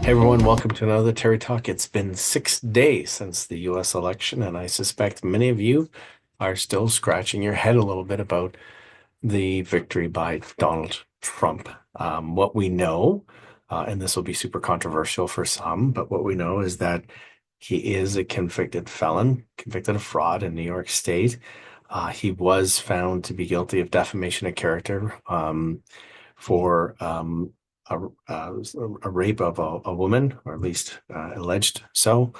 Hey everyone, welcome to another Terry Talk. It's been 6 days since the US election, and I suspect many of you are still scratching your head a little bit about the victory by Donald Trump. What we know, and this will be super controversial for some, but what we know is that he is a convicted felon, convicted of fraud in New York State. He was found to be guilty of defamation of character for a, a rape of a woman, or at least alleged so.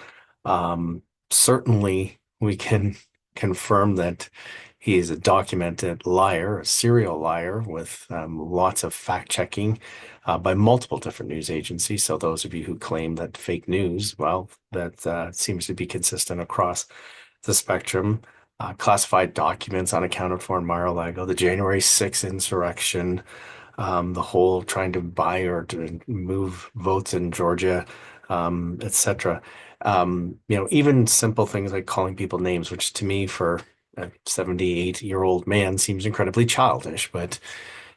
Certainly, we can confirm that he is a documented liar, a serial liar with lots of fact checking by multiple different news agencies. So, those of you who claim that fake news, well, that seems to be consistent across the spectrum. Classified documents unaccounted for in Mar-a-Lago, the January 6th insurrection, the whole trying to buy or to move votes in Georgia, etc. Even simple things like calling people names, which to me, for a 78-year-old man, seems incredibly childish, but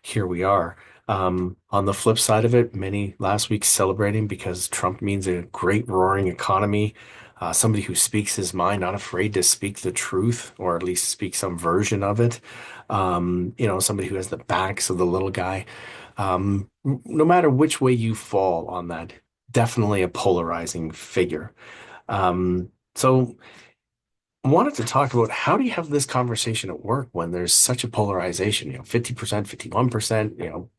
here we are. On the flip side of it, many last week celebrating because Trump means a great roaring economy, somebody who speaks his mind, not afraid to speak the truth, or at least speak some version of it. Somebody who has the backs of the little guy. No matter which way you fall on that, definitely a polarizing figure. So I wanted to talk about, how do you have this conversation at work when there's such a polarization, 50%, 51%,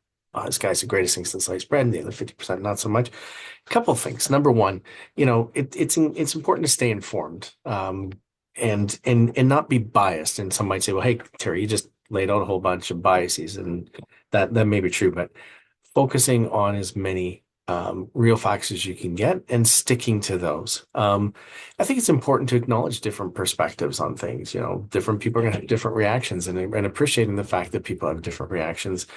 this guy's the greatest thing since sliced bread, and the other 50% not so much. A couple of things. Number one, it's important to stay informed, and not be biased. And some might say, well, hey, Terry, you just laid out a whole bunch of biases, and that may be true, but focusing on as many real facts as you can get and sticking to those. I think it's important to acknowledge different perspectives on things. Different people are going to have different reactions, and appreciating the fact that people have different reactions.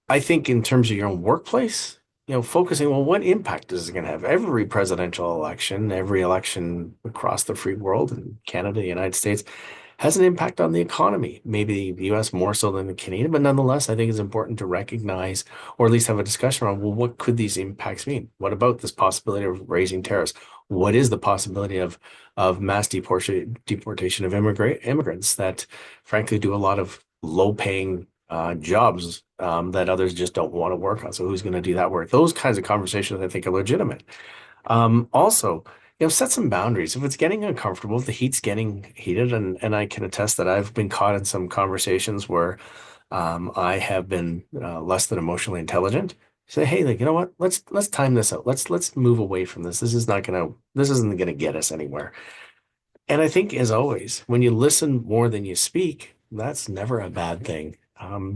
I think in terms of your own workplace, focusing on what impact is it going to have. Every presidential election, every election across the free world, in Canada, the United States, has an impact on the economy. Maybe the US more so than the Canadian, but nonetheless, I think it's important to recognize, or at least have a discussion around, well, what could these impacts mean? What about this possibility of raising tariffs? What is the possibility of mass deportation of immigrants that, frankly, do a lot of low-paying jobs that others just don't want to work on? So who's going to do that work? Those kinds of conversations, I think, are legitimate. Also, set some boundaries. If it's getting uncomfortable, if the heat's getting heated, and I can attest that I've been caught in some conversations where I have been less than emotionally intelligent. Say, hey, like, you know what? Let's time this out. Let's move away from this. This isn't gonna get us anywhere. And I think, as always, when you listen more than you speak, that's never a bad thing.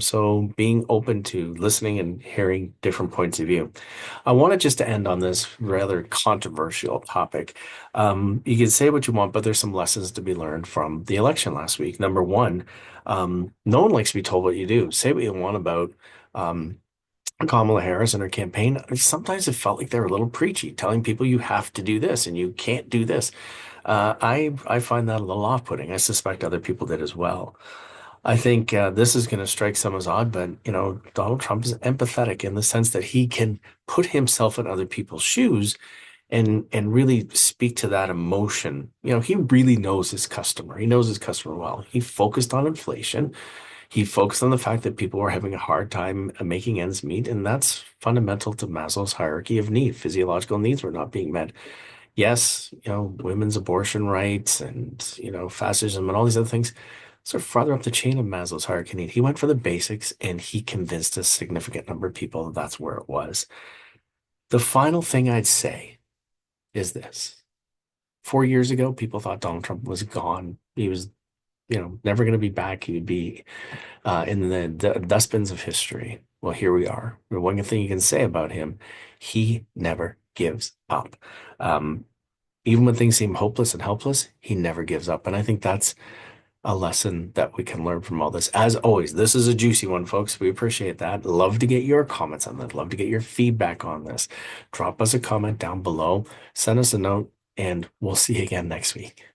So being open to listening and hearing different points of view. I wanted just to end on this rather controversial topic. You can say what you want, but there's some lessons to be learned from the election last week. Number one, no one likes to be told what you do. Say what you want about um, Kamala Harris and her campaign. Sometimes it felt like they were a little preachy, telling people you have to do this and you can't do this. I find that a little off-putting. I suspect other people did as well. I think this is going to strike some as odd, but Donald Trump is empathetic in the sense that he can put himself in other people's shoes and really speak to that emotion. He really knows his customer. He knows his customer well. He focused on inflation. He focused on the fact that people were having a hard time making ends meet, and that's fundamental to Maslow's hierarchy of need. Physiological needs were not being met. Yes, women's abortion rights and, fascism and all these other things sort of farther up the chain of Maslow's hierarchy need. He went for the basics, and he convinced a significant number of people that that's where it was. The final thing I'd say is this. 4 years ago, people thought Donald Trump was gone. He was, never going to be back. He would be in the dustbins of history. Well, here we are. The one thing you can say about him, he never gives up. Even when things seem hopeless and helpless, he never gives up. And I think that's a lesson that we can learn from all this. As always, this is a juicy one, folks. We appreciate that. Love to get your comments on that. Love to get your feedback on this. Drop us a comment down below. Send us a note, and we'll see you again next week.